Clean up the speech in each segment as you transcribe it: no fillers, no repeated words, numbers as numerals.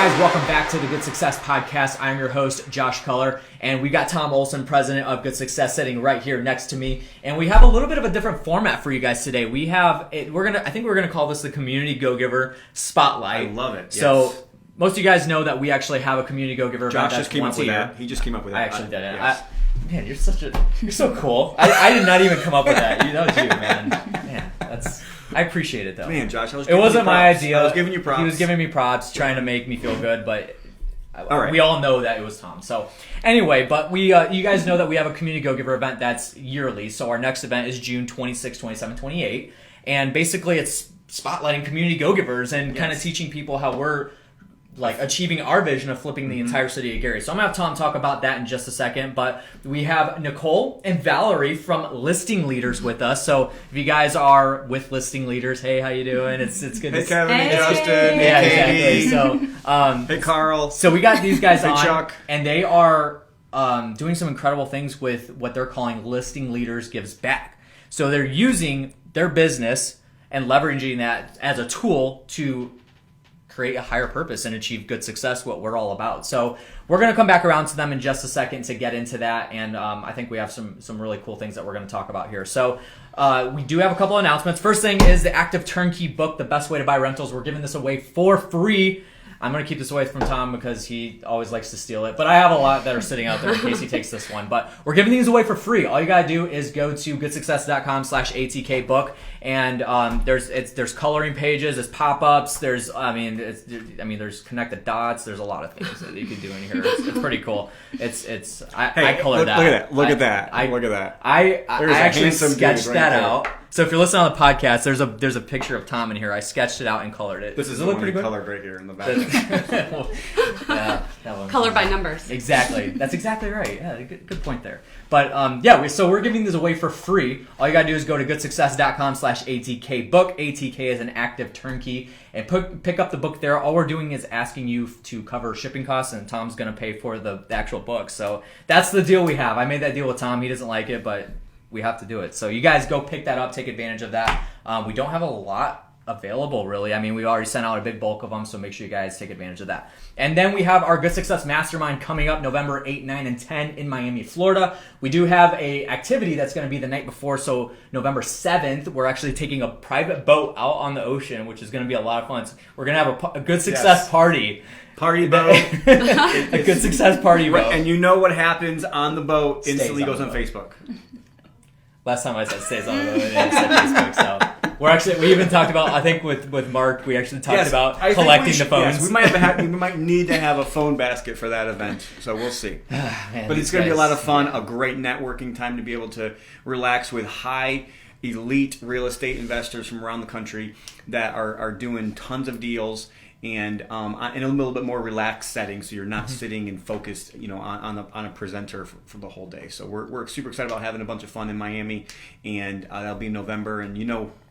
guys, welcome back to the Good Success Podcast. I'm your host, Josh Culler, and we got Tom Olson, president of Good Success, sitting right here next to me. And we have a little bit of a different format for you guys today. I think we're gonna call this the Community Go-Giver Spotlight. I love it. Yes. So most of you guys know that we actually have a Community Go-Giver event. Josh just came up with that. He just came up with that. I actually did it. Yes. Man, you're so cool. I did not even come up with that. You know, you, man. Man, I appreciate it though. Man, Josh, it wasn't my idea. I was giving you props. He was giving me props, trying to make me feel good, but right. We all know that it was Tom. So anyway, but we you guys know that we have a Community Go-Giver event that's yearly. So our next event is June 26, 27, 28. And basically it's spotlighting community go-givers and kind of teaching people how we're like achieving our vision of flipping the entire city of Gary. So I'm going to have Tom talk about that in just a second, but we have Nicole and Valerie from Listing Leaders with us. So if you guys are with Listing Leaders, hey, how you doing? It's good Hey to Kevin, see hey Justin, Yeah, hey exactly. So hey Carl. So we got these guys Hey, on, Chuck. and they are doing some incredible things with what they're calling Listing Leaders Gives Back. So they're using their business and leveraging that as a tool to create a higher purpose and achieve good success, what we're all about. So we're going to come back around to them in just a second to get into that, and I think we have some really cool things that we're going to talk about here. So we do have a couple announcements. First thing is the Active Turnkey book, The Best Way to Buy Rentals. We're giving this away for free. I'm going to keep this away from Tom because he always likes to steal it. But I have a lot that are sitting out there in case he takes this one. But we're giving these away for free. All you got to do is go to goodsuccess.com/ATK-book. And there's coloring pages, there's pop-ups, there's connect the dots. There's a lot of things that you can do in here. It's pretty cool. I colored that. Look at that. I actually sketched that there. out. So if you're listening on the podcast, there's a picture of Tom in here. I sketched it out and colored it. This is Does it look pretty good? colored right here in the back. Yeah, that one. Color by numbers. Exactly. That's exactly right. Yeah, good point there. But so we're giving this away for free. All you gotta do is go to goodsuccess.com/ATK-book. ATK is an active turnkey, and pick up the book there. All we're doing is asking you to cover shipping costs, and Tom's gonna pay for the actual book. So that's the deal we have. I made that deal with Tom. He doesn't like it, but we have to do it. So you guys go pick that up, take advantage of that. We don't have a lot available, really. I mean, we already sent out a big bulk of them, so make sure you guys take advantage of that. And then we have our Good Success Mastermind coming up November 8, 9, and 10 in Miami, Florida. We do have a activity that's going to be the night before, so November 7th, we're actually taking a private boat out on the ocean, which is going to be a lot of fun. So we're going to have a Good Success party. Party boat. A Good Success party boat. And you know what happens on the boat instantly goes on Facebook. Last time I said stays on the boat, and it said Facebook, so... We even talked about, I think with Mark, we actually talked about collecting the phones. Yes, we might need to have a phone basket for that event, so we'll see. Man, but it's going to be a lot of fun, a great networking time to be able to relax with high elite real estate investors from around the country that are doing tons of deals and in a little bit more relaxed setting, so you're not sitting and focused, on a presenter for the whole day. So we're super excited about having a bunch of fun in Miami, and that'll be in November. And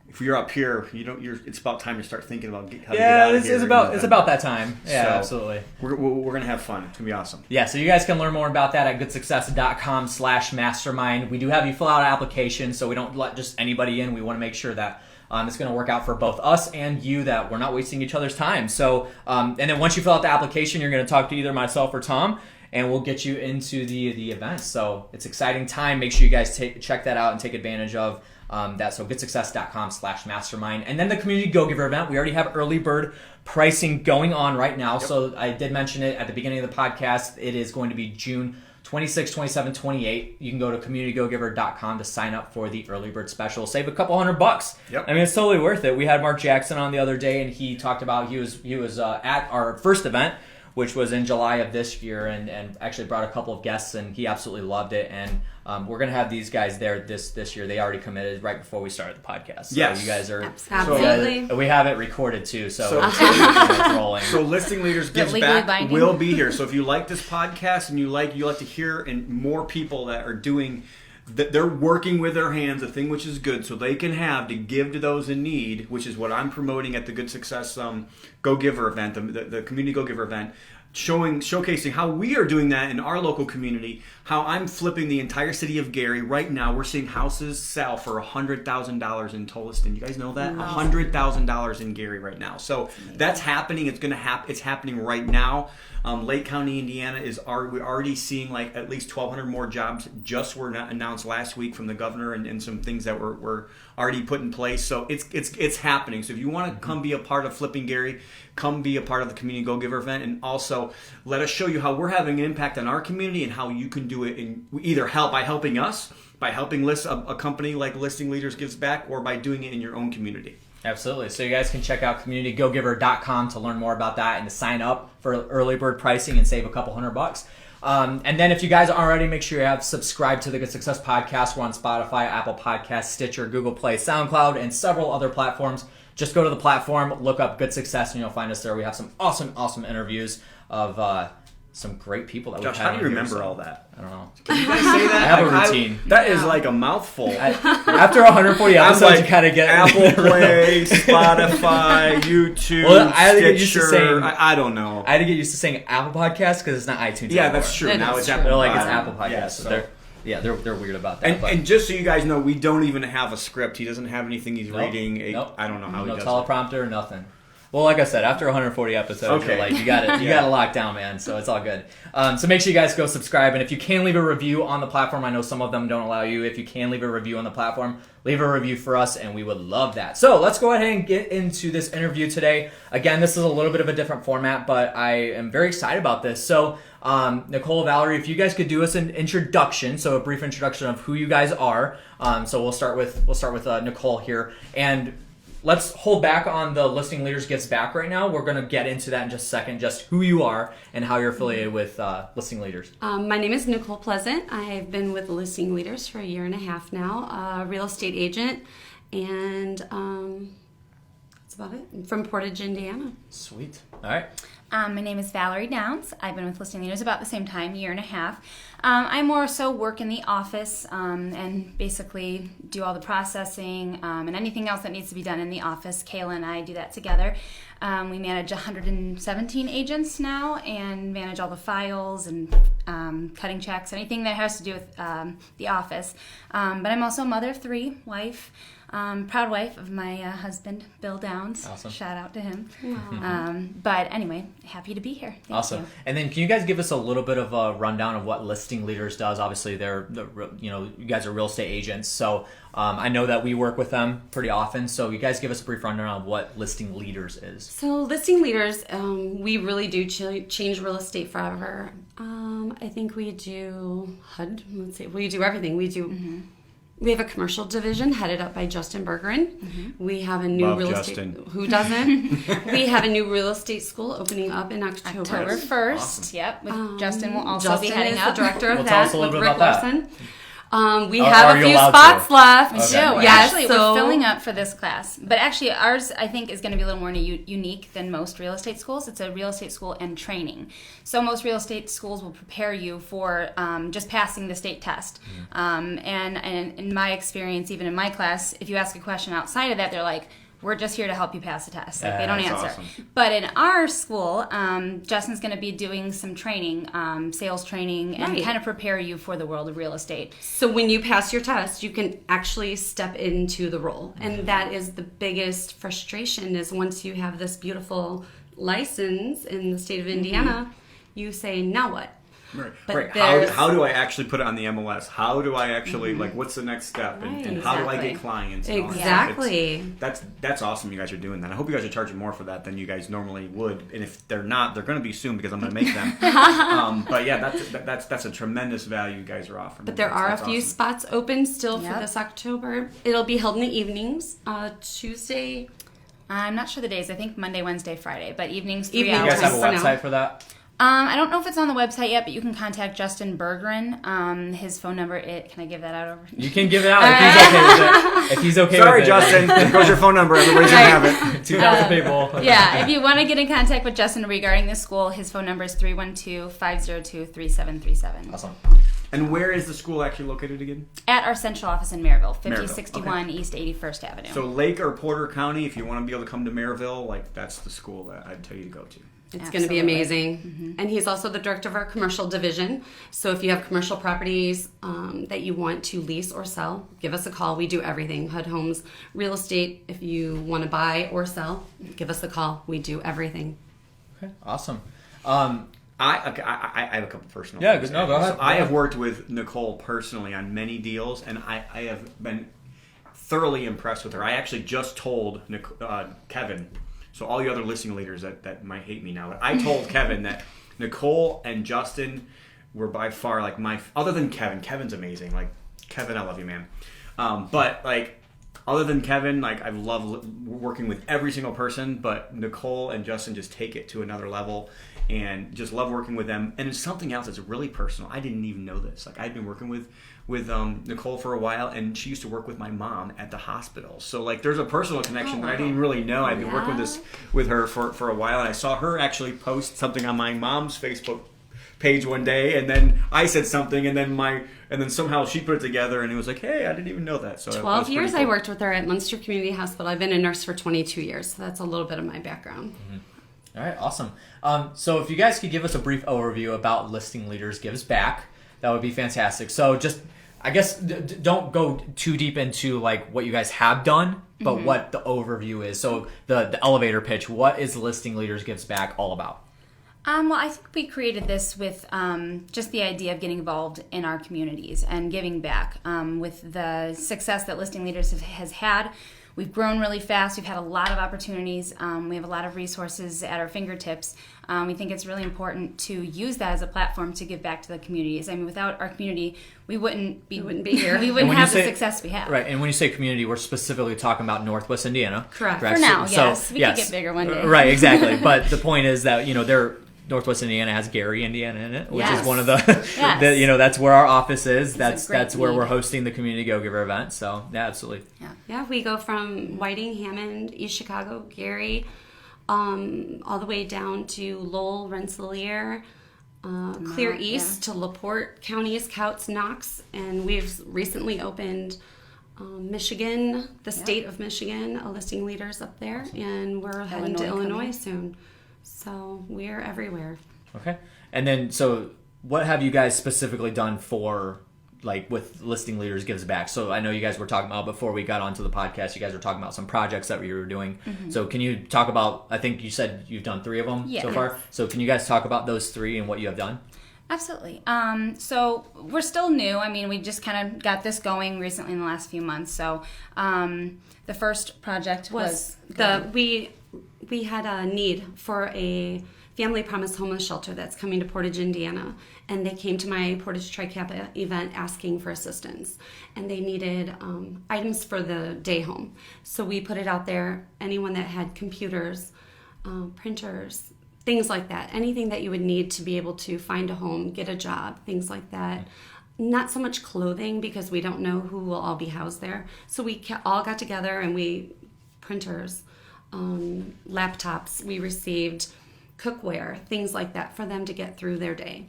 if you're up here, it's about time to start thinking about how to get out of here. It's about that time. Yeah, so absolutely. We're gonna have fun. It's gonna be awesome. Yeah, so you guys can learn more about that at goodsuccess.com/mastermind. We do have you fill out an application, so we don't let just anybody in. We want to make sure that it's going to work out for both us and you, that we're not wasting each other's time. So, and then once you fill out the application, you're going to talk to either myself or Tom, and we'll get you into the event. So it's exciting time. Make sure you guys check that out and take advantage of that. So goodsuccess.com/mastermind. And then the Community Go-Giver event, we already have early bird pricing going on right now. Yep. So I did mention it at the beginning of the podcast. It is going to be June 26, 27, 28. You can go to communitygogiver.com to sign up for the early bird special. Save a couple $100. Yep. I mean, it's totally worth it. We had Mark Jackson on the other day, and he talked about he was at our first event, which was in July of this year, and actually brought a couple of guests, and he absolutely loved it. And we're going to have these guys there this year. They already committed right before we started the podcast. So yes. You guys are... Absolutely. We have it recorded, too, so it's rolling. So Listing Leaders Gives Back will be here. So if you like this podcast and you like to hear and more people that are doing... They're working with their hands, a thing which is good, so they can have to give to those in need, which is what I'm promoting at the Good Success Go-Giver event, the Community Go-Giver event. showcasing how we are doing that in our local community, how I'm flipping the entire city of Gary. Right now, we're seeing houses sell for $100,000 in Tolleson. You guys know that? $100,000 in Gary right now. So that's happening. It's going to happen. It's happening right now. Lake County, Indiana we're already seeing like at least 1,200 more jobs just were announced last week from the governor and some things that were already put in place. So it's happening. So if you want to come be a part of Flipping Gary, come be a part of the Community Go Giver event, and also let us show you how we're having an impact on our community and how you can do it in either by helping us, by helping list a company like Listing Leaders Gives Back, or by doing it in your own community. Absolutely. So you guys can check out communitygogiver.com to learn more about that and to sign up for early bird pricing and save a couple $100. And then if you guys aren't already, make sure you have subscribed to the Good Success Podcast. We're on Spotify, Apple Podcasts, Stitcher, Google Play, SoundCloud, and several other platforms. Just go to the platform, look up Good Success, and you'll find us there. We have some awesome interviews of some great people that we've had. Josh, how do you remember all that? I don't know. Can you guys say that? I have a routine. That is like a mouthful. After 140 episodes, like, you kind of get Apple Play, Spotify, YouTube, well, I had to Stitcher. get used to saying, I don't know. I had to get used to saying Apple Podcasts because it's not iTunes Yeah, anymore. that's true. Now it's They're Apple. like it's Apple Podcasts. Yeah, So they're weird about that. And just so you guys know, we don't even have a script. He doesn't have anything he's reading. Nope. I don't know how he does teleprompter, nothing. Well, like I said, after 140 episodes, Okay. you're like, you got to lock down, man. So it's all good. So make sure you guys go subscribe, and if you can leave a review on the platform, I know some of them don't allow you. If you can leave a review on the platform, leave a review for us, and we would love that. So let's go ahead and get into this interview today. Again, this is a little bit of a different format, but I am very excited about this. So Nicole and Valerie, if you guys could do us an introduction, so a brief introduction of who you guys are. So we'll start with Nicole here, and let's hold back on the Listing Leaders Gives Back right now. We're going to get into that in just a second, just who you are and how you're affiliated with Listing Leaders. My name is Nicole Pleasant. I've been with Listing Leaders for 1.5 years now, a real estate agent, and that's about it. I'm from Portage, Indiana. Sweet. All right. My name is Valerie Downs. I've been with Listing Leaders about the same time, 1.5 years. I more so work in the office and basically do all the processing and anything else that needs to be done in the office. Kayla and I do that together. We manage 117 agents now and manage all the files and cutting checks, anything that has to do with the office. But I'm also a mother of 3, wife. Proud wife of my husband, Bill Downs. Awesome. Shout out to him. But anyway, happy to be here. Thank Awesome. you. And then can you guys give us a little bit of a rundown of what Listing Leaders does? Obviously, you guys are real estate agents, so I know that we work with them pretty often. So you guys give us a brief rundown of what Listing Leaders is. So Listing Leaders, we really do change real estate forever. I think we do HUD. Let's see, we do everything. We do. We have a commercial division headed up by Justin Bergeron. We have a new real estate. Who doesn't? We have a new real estate school opening up in October 1st. Awesome. Yep. With Justin will also Justin be heading is up. the director of Well, tell that us a little with bit Rick about that. Larson. We have are a you few allowed spots to? left. We do. Yes, Actually, so we're filling up for this class. But actually, ours, I think, is going to be a little more unique than most real estate schools. It's a real estate school and training. So most real estate schools will prepare you for just passing the state test. And in my experience, even in my class, if you ask a question outside of that, they're like, we're just here to help you pass the test. Like, they don't That's answer. awesome. But in our school, Justin's going to be doing some training, sales training, and Right. kind of prepare you for the world of real estate. So when you pass your test, you can actually step into the role. And that is the biggest frustration is once you have this beautiful license in the state of Indiana, you say, now what? Right. But Right. there's- How do I actually put it on the MLS? How do I actually what's the next step? Right. And how do I Exactly. get clients? And all that? Exactly. That's awesome. You guys are doing that. I hope you guys are charging more for that than you guys normally would. And if they're not, they're going to be soon because I'm going to make them. But yeah, that's a tremendous value you guys are offering. But there are a That's few awesome. spots open still for Yep. this October. It'll be held in the evenings, Tuesday. I'm not sure the days. I think Monday, Wednesday, Friday, but evenings, 3 Evening You hours. guys have a For now. website for that? I don't know if it's on the website yet, but you can contact Justin Bergeron. His phone number, can I give that out over? You can give it out if he's okay with it. If he's okay Sorry, with it. Justin. There goes your phone number. Everybody's going to have it. 2,000 people. Yeah, if you want to get in contact with Justin regarding this school, his phone number is 312-502-3737. Awesome. And where is the school actually located again? At our central office in Maryville, Maryville, 5061 East 81st Avenue. So Lake or Porter County, if you want to be able to come to Maryville, like that's the school that I'd tell you to go to. It's going to be amazing. And he's also the director of our commercial division. So if you have commercial properties that you want to lease or sell, give us a call. We do everything. HUD Homes, real estate. If you want to buy or sell, give us a call. We do everything. Okay, awesome. I have a couple personal Yeah, things. no, go ahead. So I have worked with Nicole personally on many deals, and I have been thoroughly impressed with her. I actually just told Kevin, so all the other listing leaders that might hate me now, but I told Kevin that Nicole and Justin were by far like other than Kevin. Kevin's amazing. Like, Kevin, I love you, man. But like, other than Kevin, like, I love working with every single person, but Nicole and Justin just take it to another level, and just love working with them. And it's something else that's really personal. I didn't even know this. Like, I'd been working with Nicole for a while, and she used to work with my mom at the hospital. So like, there's a personal connection that I didn't even really know. I'd been working with her for a while, and I saw her actually post something on my mom's Facebook page one day, and then I said something, and then somehow she put it together, and it was like, hey, I didn't even know that. So 12 years cool. I worked with her at Munster Community Hospital. I've been a nurse for 22 years, so that's a little bit of my background. All right, awesome. So if you guys could give us a brief overview about Listing Leaders Gives Back, that would be fantastic. So just, I guess, don't go too deep into like what you guys have done, but what the overview is. So the elevator pitch, what is Listing Leaders Gives Back all about? Well, I think we created this with just the idea of getting involved in our communities and giving back. With the success that Listing Leaders has had, we've grown really fast. We've had a lot of opportunities. We have a lot of resources at our fingertips. We think it's really important to use that as a platform to give back to the communities. I mean, without our community, we wouldn't be here. We wouldn't have the success we have. Right, and when you say community, we're specifically talking about Northwest Indiana. Correct. For now, so, yes. We could get bigger one day. Right, exactly. But the point is that, Northwest Indiana has Gary, Indiana in it, which is one of the, that's where our office is. That's where we're hosting the Community Go-Giver event. So, yeah, absolutely. Yeah, we go from Whiting, Hammond, East Chicago, Gary, all the way down to Lowell, Rensselaer, clear east to LaPorte counties, Couts, Knox, and we've recently opened Michigan, the state of Michigan, a Listing Leaders up there, and we're heading to Illinois soon. So we're everywhere. Okay. And then, so what have you guys specifically done for, like, with Listing Leaders Gives Back? So I know you guys were talking about, before we got onto the podcast, you guys were talking about some projects that you were doing. So can you talk about, I think you said you've done 3 of them so far. So can you guys talk about those 3 and what you have done? Absolutely. So we're still new. I mean, we just kind of got this going recently in the last few months. So the first project was we had a need for a Family Promise homeless shelter that's coming to Portage, Indiana, and they came to my Portage Tri-Kappa event asking for assistance, and they needed items for the day home. So we put it out there. Anyone that had computers, printers, things like that, anything that you would need to be able to find a home, get a job, things like that. Not so much clothing, because we don't know who will all be housed there. So we all got together, and printers, laptops, we received cookware, things like that for them to get through their day.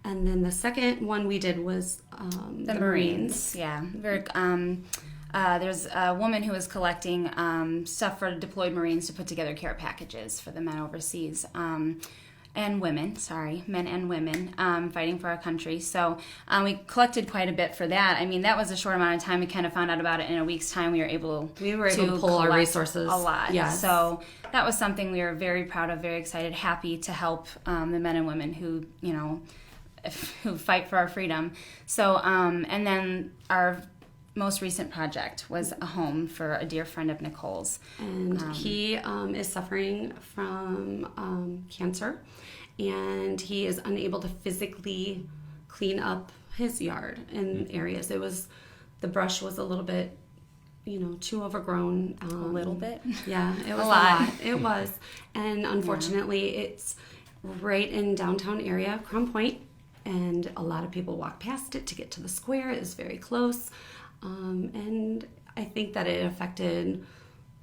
And then the second one we did was the Marines. Yeah. There's a woman who was collecting stuff for deployed Marines to put together care packages for the men overseas. And women, men and women, fighting for our country. So we collected quite a bit for that. I mean, that was a short amount of time. We kind of found out about it in a week's time. We were able to pull our resources a lot. Yes. So that was something we were very proud of, very excited, happy to help the men and women who fight for our freedom. So, and then our most recent project was a home for a dear friend of Nicole's. And he is suffering from cancer, and he is unable to physically clean up his yard in areas. The brush was a little bit, too overgrown. A little bit? Yeah, it was a lot. It was. And unfortunately, it's right in downtown area, Crown Point, and a lot of people walk past it to get to the square. It is very close. And I think that it affected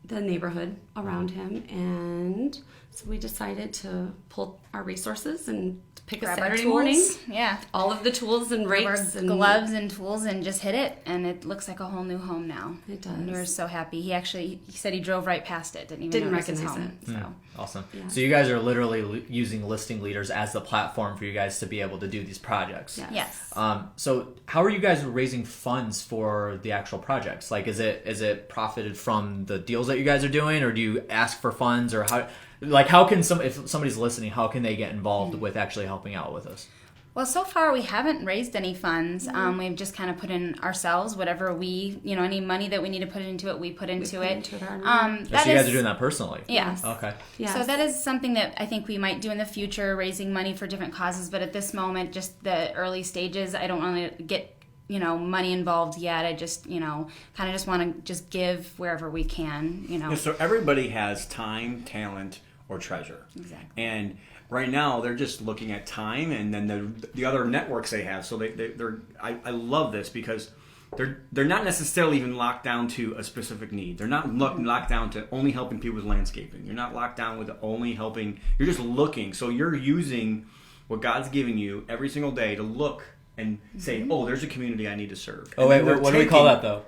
the neighborhood around him, and so we decided to pull our resources and pick Grab a our Saturday tools. morning. Yeah. All of the tools and Grab our rakes and gloves and tools and just hit it, and it looks like a whole new home now. It does. And we were so happy. He said he drove right past it, didn't even notice his recognize home. it. So. Awesome. Yeah. So you guys are literally using listing leaders as the platform for you guys to be able to do these projects. Yes. Yes. So how are you guys raising funds for the actual projects? Like, is it profited from the deals that you guys are doing, or do you ask for funds, or how can if somebody's listening, how can they get involved with actually helping out with us? Well, so far we haven't raised any funds. We've just kind of put in ourselves whatever any money that we need to put into it, we put into it. So you guys are doing that personally? Yes. Okay. Yes. So that is something that I think we might do in the future, raising money for different causes. But at this moment, just the early stages, I don't want to get money involved yet. I just kind of just want to just give wherever we can. Yeah, so everybody has time, talent, or treasure. Exactly. And right now they're just looking at time and then the other networks they have. So I love this because they're not necessarily even locked down to a specific need. They're not locked down to only helping people with landscaping. You're not locked down with only helping. You're just looking. So you're using what God's giving you every single day to look and say, oh, there's a community I need to serve. Oh, wait, what do we call that though?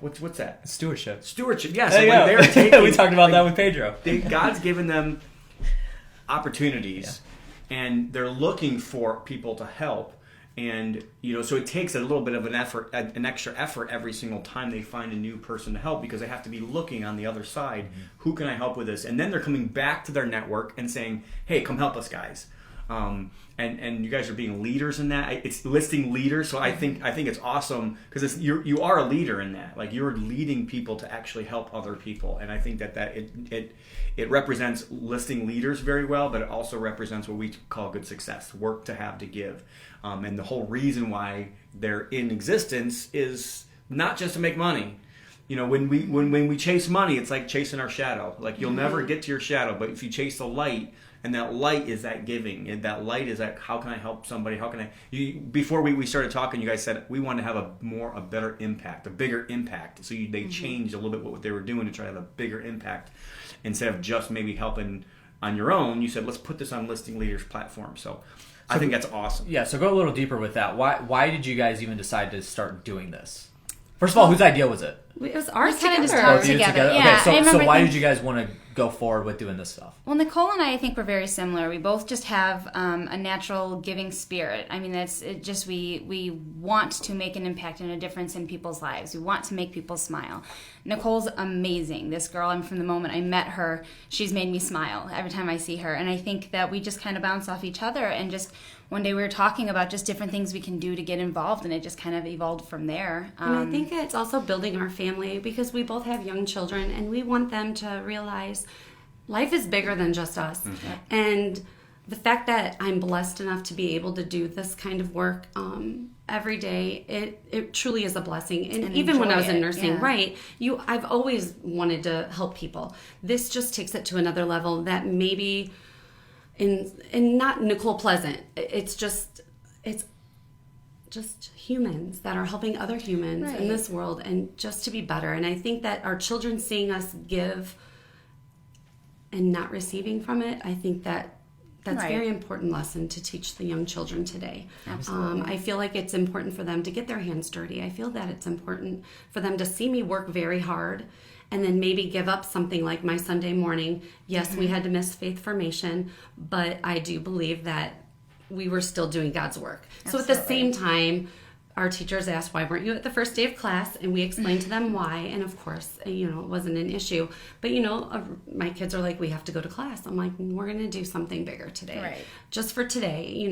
What's that? Stewardship. Stewardship. Yeah. There So you like go. they're taking. We talked about that with Pedro. God's given them opportunities, and they're looking for people to help. And so it takes a little bit of an effort, an extra effort every single time they find a new person to help, because they have to be looking on the other side. Mm-hmm. Who can I help with this? And then they're coming back to their network and saying, "Hey, come help us, guys." And you guys are being leaders in that. It's listing leaders, so I think it's awesome because you are a leader in that. Like, you're leading people to actually help other people, and I think that it represents listing leaders very well, but it also represents what we call good success, work to have to give, and the whole reason why they're in existence is not just to make money. When we chase money, it's like chasing our shadow. Like, you'll never get to your shadow, but if you chase the light. And that light is that giving. And that light is that, how can I help somebody? How can I? Before we started talking, you guys said we want to have a better impact, a bigger impact. So they changed a little bit what they were doing to try to have a bigger impact. Instead of just maybe helping on your own, you said, let's put this on Listing Leaders platform. So I think that's awesome. Yeah, so go a little deeper with that. Why did you guys even decide to start doing this? First of all, whose idea was it? It was ours We kinda together. just together. Okay, Yeah, so why did you guys want to go forward with doing this stuff? Well, Nicole and I think we're very similar. We both just have a natural giving spirit. I mean, we want to make an impact and a difference in people's lives. We want to make people smile. Nicole's amazing. This girl, from the moment I met her, she's made me smile every time I see her. And I think that we just kind of bounce off each other, and just one day we were talking about just different things we can do to get involved, and it just kind of evolved from there. And I think it's also building our family, because we both have young children, and we want them to realize life is bigger than just us. Mm-hmm. And the fact that I'm blessed enough to be able to do this kind of work every day, it truly is a blessing. And even when I was in nursing, right, I've always wanted to help people. This just takes it to another level that maybe in not Nicole Pleasant. It's just humans that are helping other humans in this world, and just to be better. And I think that our children seeing us give and not receiving from it, I think that's a very important lesson to teach the young children today. I feel like it's important for them to get their hands dirty. I feel that it's important for them to see me work very hard and then maybe give up something like my Sunday morning. Yes, we had to miss faith formation, but I do believe that we were still doing God's work. Absolutely. So at the same time, our teachers asked, why weren't you at the first day of class? And we explained to them why. And of course, it wasn't an issue. But, my kids are like, we have to go to class. I'm like, we're going to do something bigger today. Right. Just for today,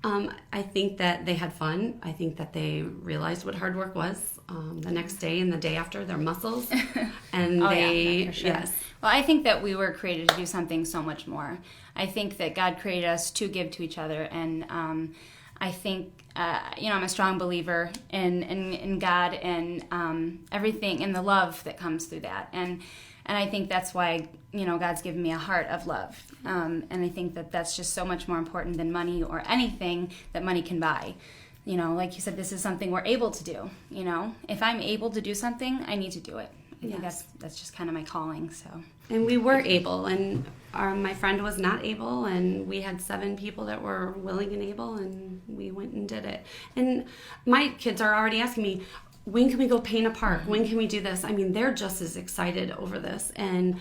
and I think that they had fun. I think that they realized what hard work was. The next day and the day after, their muscles. And for sure. Yes. Well, I think that we were created to do something so much more. I think that God created us to give to each other. And I think, I'm a strong believer in God and everything, and the love that comes through that. And I think that's why, God's given me a heart of love. And I think that that's just so much more important than money or anything that money can buy. Like you said, this is something we're able to do. If I'm able to do something, I need to do it. I think Yes. that's just kind of my calling. So And we were able, and my friend was not able, and we had 7 people that were willing and able, and we went and did it. And my kids are already asking me, when can we go paint a park? When can we do this? I mean, they're just as excited over this. And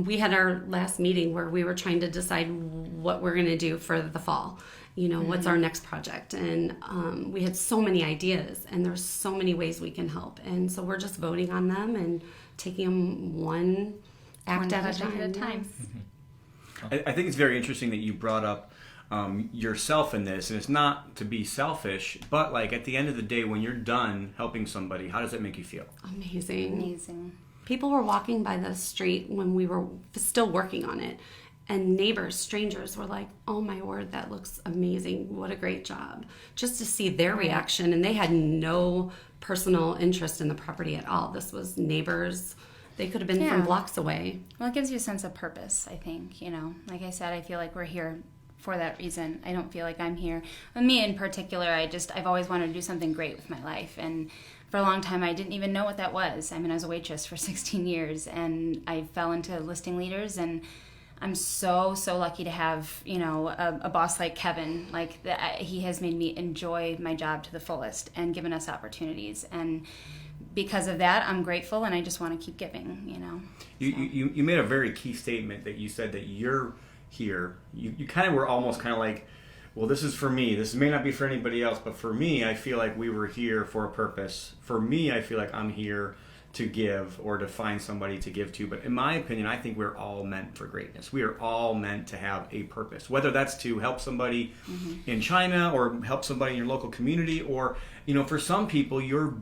we had our last meeting where we were trying to decide what we're going to do for the fall. You know, what's our next project? And we had so many ideas, and there's so many ways we can help. And so we're just voting on them and taking them one act at a time. I think it's very interesting that you brought up yourself in this, and it's not to be selfish, but like at the end of the day, when you're done helping somebody, how does that make you feel? Amazing. People were walking by the street when we were still working on it, and neighbors, strangers were like, oh my word, that looks amazing. What a great job. Just to see their reaction, and they had no personal interest in the property at all. This was neighbors. They could have been from blocks away. Well, it gives you a sense of purpose, I think. You know, like I said, I feel like we're here for that reason. I don't feel like I'm here. With me in particular, I've always wanted to do something great with my life. And for a long time, I didn't even know what that was. I mean, I was a waitress for 16 years, and I fell into listing leaders, and I'm so lucky to have, you know, a boss like Kevin. Like, he has made me enjoy my job to the fullest and given us opportunities. And because of that, I'm grateful, and I just want to keep giving, you know. You made a very key statement that you said that you're here. You kind of were almost kind of like, well, this is for me. This may not be for anybody else, but for me, I feel like we were here for a purpose. For me, I feel like I'm here to give or to find somebody to give to. But in my opinion, I think we're all meant for greatness. We are all meant to have a purpose, whether that's to help somebody in China or help somebody in your local community, or, you know, for some people,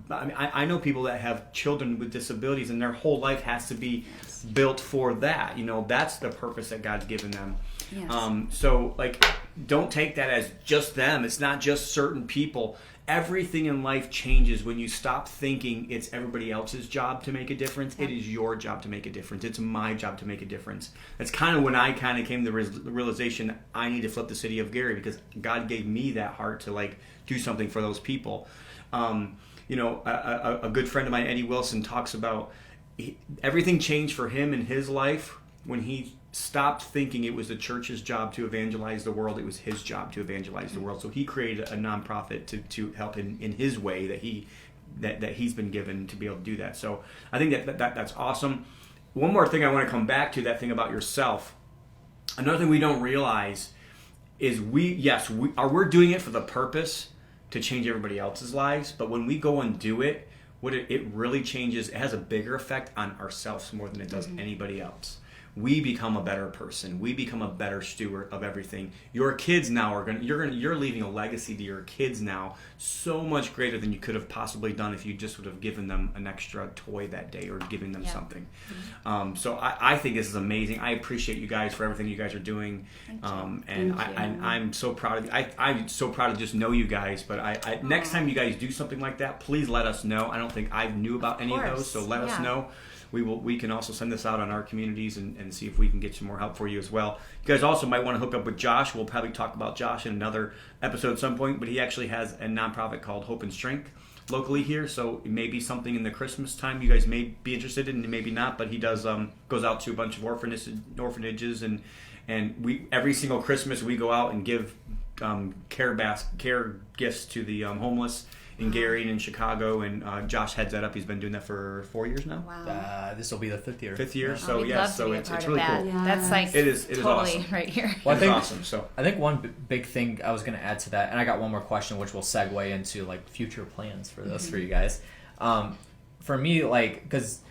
I know people that have children with disabilities, and their whole life has to be built for that. You know, that's the purpose that God's given them. Yes. So, like, don't take that as just them. It's not just certain people. Everything in life changes when you stop thinking it's everybody else's job to make a difference. It is your job to make a difference. It's my job to make a difference. That's kind of when I kind of came to the realization I need to flip the city of Gary, because God gave me that heart to, like, do something for those people. You know, a good friend of mine, Eddie Wilson, talks about everything changed for him in his life when he stopped thinking it was the church's job to evangelize the world. It was his job to evangelize the world. So he created a nonprofit to help in his way that he's been given to be able to do that. So I think that's awesome. One more thing I want to come back to, that thing about yourself. Another thing we don't realize is we're doing it for the purpose to change everybody else's lives, but when we go and do it, what it really changes, it has a bigger effect on ourselves more than it does anybody else. We become a better person. We become a better steward of everything. Your kids now you're leaving a legacy to your kids now so much greater than you could have possibly done if you just would have given them an extra toy that day or giving them something. So I think this is amazing. I appreciate you guys for everything you guys are doing. I'm so proud of you. I'm so proud to just know you guys. But next time you guys do something like that, please let us know. I don't think I knew about any of those, so let us know. We can also send this out on our communities and see if we can get some more help for you as well. You guys also might want to hook up with Josh. We'll probably talk about Josh in another episode at some point, but he actually has a nonprofit called Hope and Strength locally here, so it may be something in the Christmas time you guys may be interested in, and maybe not, but he does goes out to a bunch of orphanages, and we every single Christmas we go out and give care gifts to the homeless in Gary and in Chicago, and Josh heads that up. He's been doing that for 4 years now. Wow. This will be the 5th year. 5th year, Oh, so we'd yeah, love so to be a it's part of really that. cool. Yeah. That's like It is totally awesome. right here. Well, It's awesome. So I think one big thing I was going to add to that, and I got one more question, which will segue into like future plans for this for you guys. For me, like, because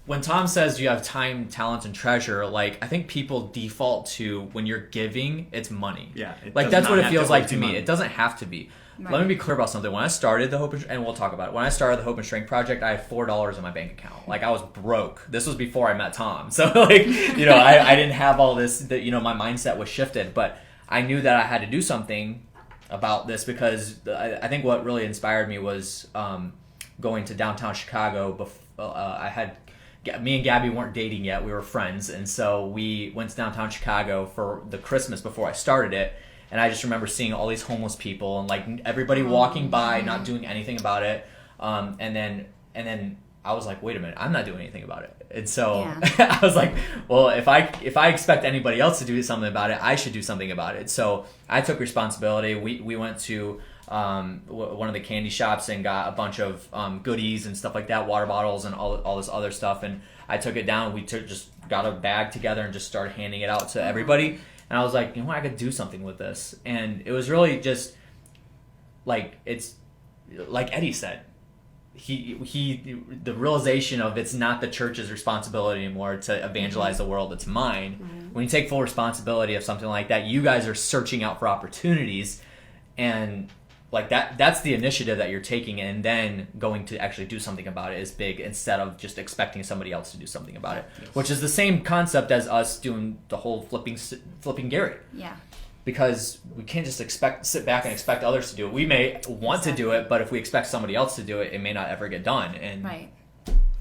when Tom says you have time, talent, and treasure, like, I think people default to when you're giving, it's money. Yeah, like that's what it feels like to me. Money. It doesn't have to be. Right. Let me be clear about something. When I started the Hope and we'll talk about it. When I started the Hope and Strength Project, I had $4 in my bank account. Like, I was broke. This was before I met Tom. So, like, you know, I didn't have all this. That, you know, my mindset was shifted, but I knew that I had to do something about this, because I think what really inspired me was going to downtown Chicago. Me and Gabby weren't dating yet. We were friends, and so we went to downtown Chicago for the Christmas before I started it. And I just remember seeing all these homeless people and like everybody walking by, not doing anything about it. And then I was like, wait a minute, I'm not doing anything about it. And so Yeah. I was like, well, if I expect anybody else to do something about it, I should do something about it. So I took responsibility. We went to one of the candy shops and got a bunch of goodies and stuff like that, water bottles and all this other stuff. And I took it down. We just got a bag together and just started handing it out to everybody. And I was like, you know what, I could do something with this. And it was really just like, it's like Eddie said, the realization of it's not the church's responsibility anymore to evangelize the world, it's mine. When you take full responsibility of something like that, you guys are searching out for opportunities, and like that's the initiative that you're taking, and then going to actually do something about it is big, instead of just expecting somebody else to do something about it. Yes. Which is the same concept as us doing the whole flipping Gary. Yeah. Because we can't just sit back and expect others to do it. We may want to do it, but if we expect somebody else to do it, it may not ever get done. And right.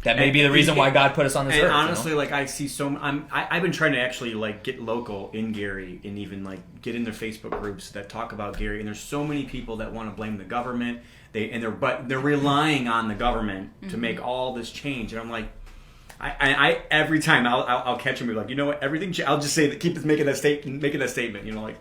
that may be the reason why God put us on this earth. And honestly, like I see I've been trying to actually like get local in Gary and even like get in their Facebook groups that talk about Gary. And there's so many people that want to blame the government. They're relying on the government to make all this change. And I'm like, I every time I'll catch them and be like, you know what, I'll just say that, keep making that statement, you know, like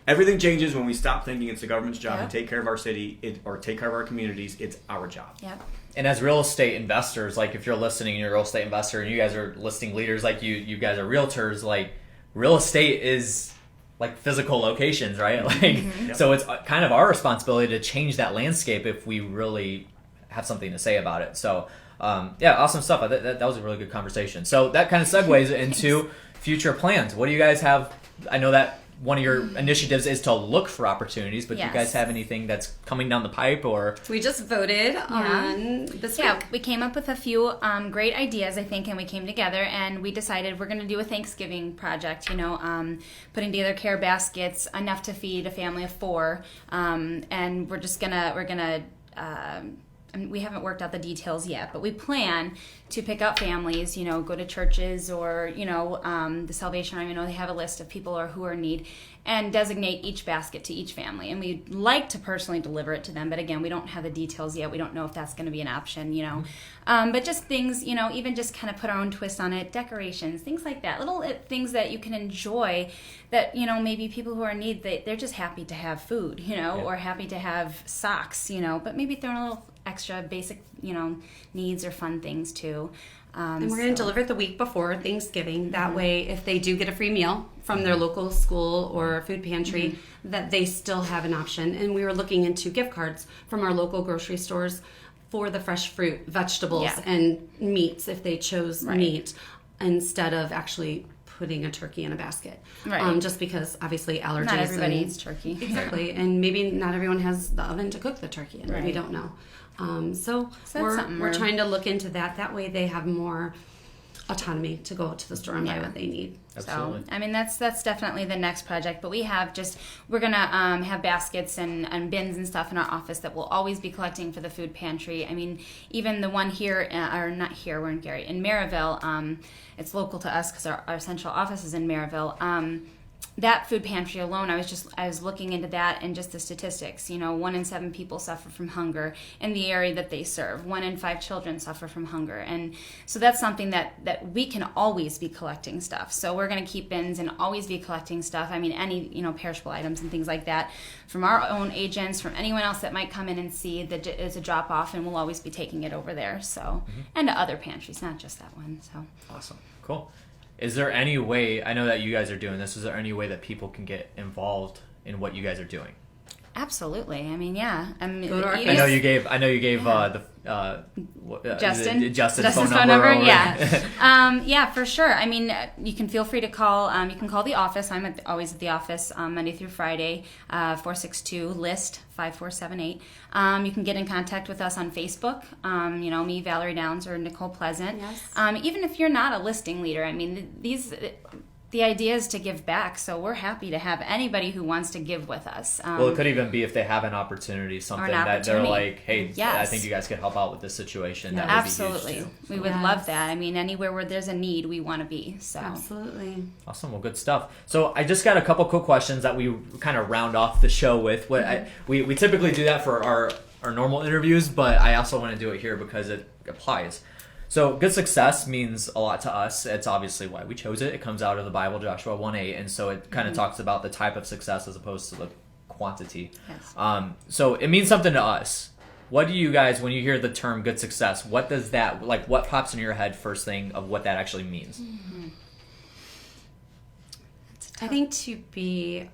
everything changes when we stop thinking it's the government's job to take care of our city or take care of our communities. It's our job. Yep. And as real estate investors, like if you're listening and you're a real estate investor and you guys are listing leaders, like you guys are realtors, like real estate is like physical locations, right? Like, so it's kind of our responsibility to change that landscape if we really have something to say about it. So, awesome stuff. That was a really good conversation. So that kind of segues into future plans. What do you guys have? I know that one of your initiatives is to look for opportunities, but do you guys have anything that's coming down the pipe? Or we just voted on this week. Yeah, we came up with a few great ideas, I think, and we came together and we decided we're going to do a Thanksgiving project, you know, putting together care baskets, enough to feed a family of 4, and we're gonna and we haven't worked out the details yet, but we plan to pick up families, you know, go to churches or, you know, the Salvation Army, you know, they have a list of people who are in need, and designate each basket to each family. And we'd like to personally deliver it to them, but again, we don't have the details yet. We don't know if that's going to be an option, you know. But just things, you know, even just kind of put our own twist on it, decorations, things like that, little things that you can enjoy that, you know, maybe people who are in need, they're just happy to have food, you know, or happy to have socks, you know, but maybe throw in a little extra basic, you know, needs or fun things too. And we're going to deliver it the week before Thanksgiving. That way, if they do get a free meal from their local school or food pantry, that they still have an option. And we were looking into gift cards from our local grocery stores for the fresh fruit, vegetables, and meats if they chose meat, instead of actually putting a turkey in a basket. Right. Just because obviously allergies. Not everybody eats turkey. Exactly. And maybe not everyone has the oven to cook the turkey in. Right. We don't know. So we're trying to look into that. That way they have more autonomy to go to the store and buy what they need. Absolutely. So, I mean, that's definitely the next project. But we're going to have baskets and bins and stuff in our office that we'll always be collecting for the food pantry. I mean, even the one here, or not here, we're in Gary, in Maryville, it's local to us because our central office is in Maryville. That food pantry alone, I was looking into that and just the statistics. You know, 1 in 7 people suffer from hunger in the area that they serve. 1 in 5 children suffer from hunger, and so that's something that we can always be collecting stuff. So we're going to keep bins and always be collecting stuff. I mean, any, you know, perishable items and things like that from our own agents, from anyone else that might come in and see that it's a drop off, and we'll always be taking it over there. So and to other pantries, not just that one. So awesome, cool. Is there any way, I know that you guys are doing this, is there any way that people can get involved in what you guys are doing? Absolutely. I mean, yeah. I mean, I know you gave Justin's phone number. Yeah. Yeah, for sure. I mean, you can feel free to call. You can call the office. I'm always at the office Monday through Friday, 462-LIST-5478. You can get in contact with us on Facebook. You know, me, Valerie Downs, or Nicole Pleasant. Yes. Even if you're not a listing leader, I mean, the idea is to give back, so we're happy to have anybody who wants to give with us. Well, it could even be if they have an opportunity, that they're like, hey, I think you guys could help out with this situation. Yeah. That would Absolutely. be huge too. We would love that. I mean, anywhere where there's a need, we want to be. So Absolutely. Awesome. Well, good stuff. So I just got a couple quick questions that we kind of round off the show with. We typically do that for our normal interviews, but I also want to do it here because it applies. So good success means a lot to us. It's obviously why we chose it. It comes out of the Bible, Joshua 1:8, and so it kind of talks about the type of success as opposed to the quantity. Yes. So it means something to us. What do you guys, when you hear the term good success, what does that, like, what pops in your head first thing of what that actually means? Mm-hmm. I think to be,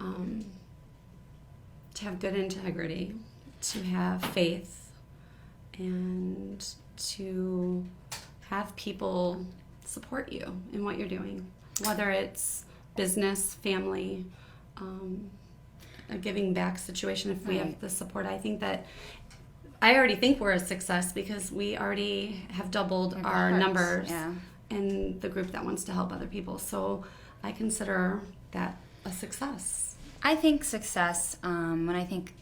to have good integrity, to have faith, and to have people support you in what you're doing, whether it's business, family, a giving back situation. If we have the support, I already think we're a success because we already have doubled our numbers in the group that wants to help other people. So I consider that a success. I think success, when I think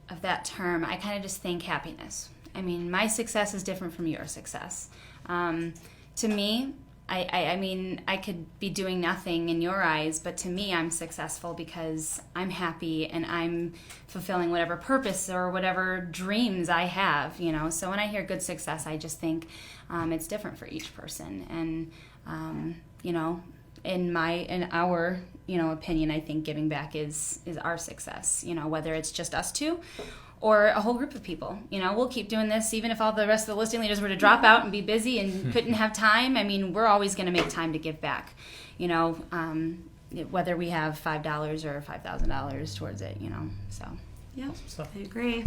of that term, I kind of just think happiness. I mean, my success is different from your success. To me, I mean, I could be doing nothing in your eyes, but to me, I'm successful because I'm happy and I'm fulfilling whatever purpose or whatever dreams I have, you know. So when I hear good success, I just think it's different for each person. And, you know, in our, you know, opinion, I think giving back is our success, you know, whether it's just us two or a whole group of people. You know, we'll keep doing this even if all the rest of the listing leaders were to drop out and be busy and couldn't have time. I mean, we're always going to make time to give back, you know, whether we have $5 or $5,000 towards it, you know, so. Yeah, I agree.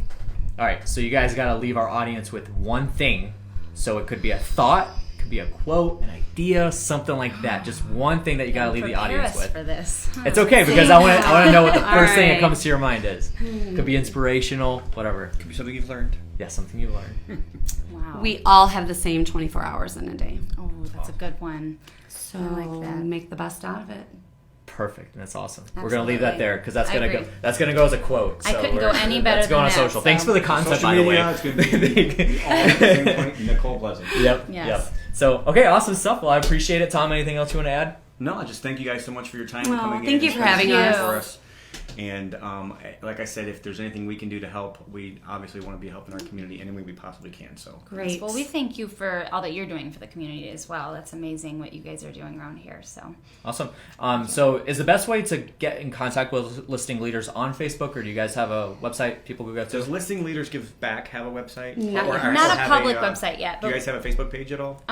All right, so you guys got to leave our audience with one thing. So it could be a thought, it could be a quote, an idea, something like that. Just one thing that you got to leave the audience with. For this. It's okay because I want to know what the first thing that right. comes to your mind is. Could be inspirational, whatever. Could be something you've learned. Yeah, something you learned. Wow. We all have the same 24 hours in a day. Oh, that's a good one. So I like that. make the best out of it. Perfect. That's awesome. We're gonna leave that Absolutely. there because that's I gonna agree. go. That's gonna go as a quote. I So couldn't go any better Let's go than on that, social. so. Thanks for the content, Social by the way. media, it's going to be all at the same point. Nicole Pleasant. Yep. Yes. Yep. So okay, awesome stuff. Well, I appreciate it, Tom. Anything else you want to add? No, I just thank you guys so much for your time Well, coming in. thank you and for having spending time us. for us. And like I said, if there's anything we can do to help, we obviously want to be helping our community any way we possibly can. So Great. Well, we thank you for all that you're doing for the community as well. That's amazing what you guys are doing around here. So Awesome. So is the best way to get in contact with listing leaders on Facebook, or do you guys have a website people can go does to? Listing Leaders Give Back have a website? Not Or yet. not a have public website yet. Do you But guys have a Facebook page at all?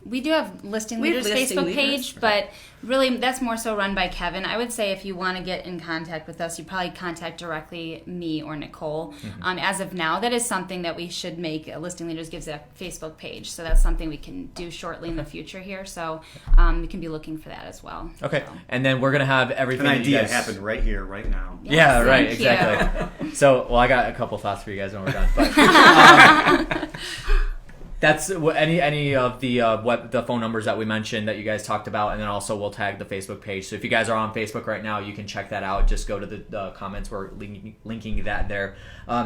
we do have Listing We have Leaders Listing Facebook Leaders. page, but really that's more so run by Kevin. I would say if you want to get in contact with us, you probably contact directly me or Nicole. As of now, that is something that we should make. Listing Leaders gives a Facebook page, so that's something we can do shortly in the future here. So you can be looking for that as well. Okay, So. and then we're gonna have everything. An that you idea guys... happened right here, right now. Yeah, Yes, right, thank you. exactly. So, well, I got a couple thoughts for you guys when we're done. But that's any of the phone numbers that we mentioned that you guys talked about, and then also we'll tag the Facebook page. So if you guys are on Facebook right now, you can check that out. Just go to the comments. We're linking that there.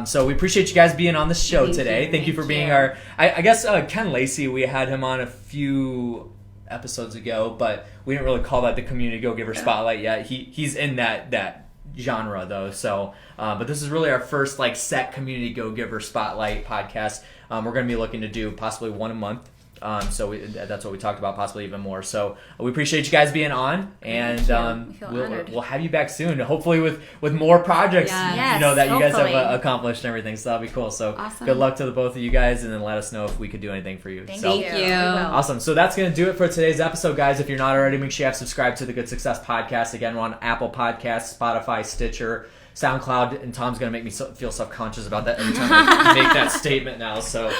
So we appreciate you guys being on the show today. Thank you for being our. I guess Ken Lacey. We had him on a few episodes ago, but we didn't really call that the Community Go Giver Spotlight yet. He's in that genre though. So, but this is really our first set Community Go Giver Spotlight podcast. We're going to be looking to do possibly one a month. So that's what we talked about, possibly even more. So we appreciate you guys being on, and We feel we'll honored. have you back soon. Hopefully with more projects, Yes. that you guys Hopefully. have accomplished and everything. So that'll be cool. So Awesome. good luck to the both of you guys, and then let us know if we could do anything for you. Thank So- you. Thank you. We will. Awesome. So that's going to do it for today's episode, guys. If you're not already, make sure you have subscribed to the Good Success Podcast. Again, we're on Apple Podcasts, Spotify, Stitcher, SoundCloud, and Tom's going to make me feel self-conscious about that every time I make that statement now. So,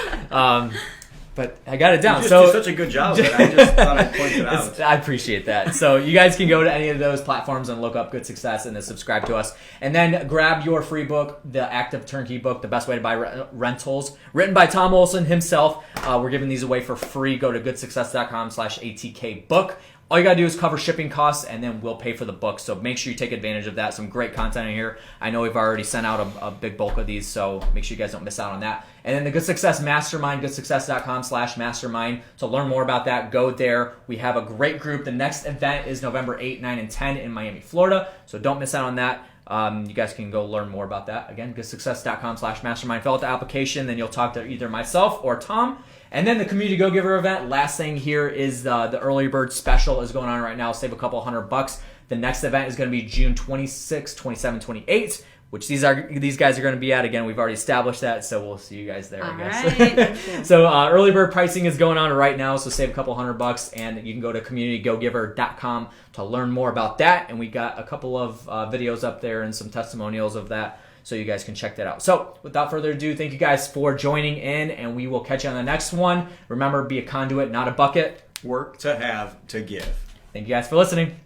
but I got it down. You just So did such a good job of it. I just thought I'd point it out. I appreciate that. So you guys can go to any of those platforms and look up Good Success and then subscribe to us. And then grab your free book, the Active Turnkey book, The Best Way to Buy Rentals, written by Tom Olson himself. We're giving these away for free. Go to goodsuccess.com/ATK book. All you got to do is cover shipping costs, and then we'll pay for the book. So make sure you take advantage of that. Some great content in here. I know we've already sent out a big bulk of these, so make sure you guys don't miss out on that. And then the Good Success Mastermind, goodsuccess.com/mastermind. To learn more about that, go there. We have a great group. The next event is November 8, 9, and 10 in Miami, Florida. So don't miss out on that. You guys can go learn more about that. Again, goodsuccess.com/mastermind. Fill out the application, then you'll talk to either myself or Tom. And then the Community Go Giver event. Last thing here is the early bird special is going on right now. Save a couple $100. The next event is going to be June 26, 27, 28, which these guys are going to be at. Again, we've already established that, so we'll see you guys there, I guess. So early bird pricing is going on right now, so save a couple $100, and you can go to communitygogiver.com to learn more about that. And we got a couple of videos up there and some testimonials of that, so you guys can check that out. So without further ado, thank you guys for joining in, and we will catch you on the next one. Remember, be a conduit, not a bucket. Work to have to give. Thank you guys for listening.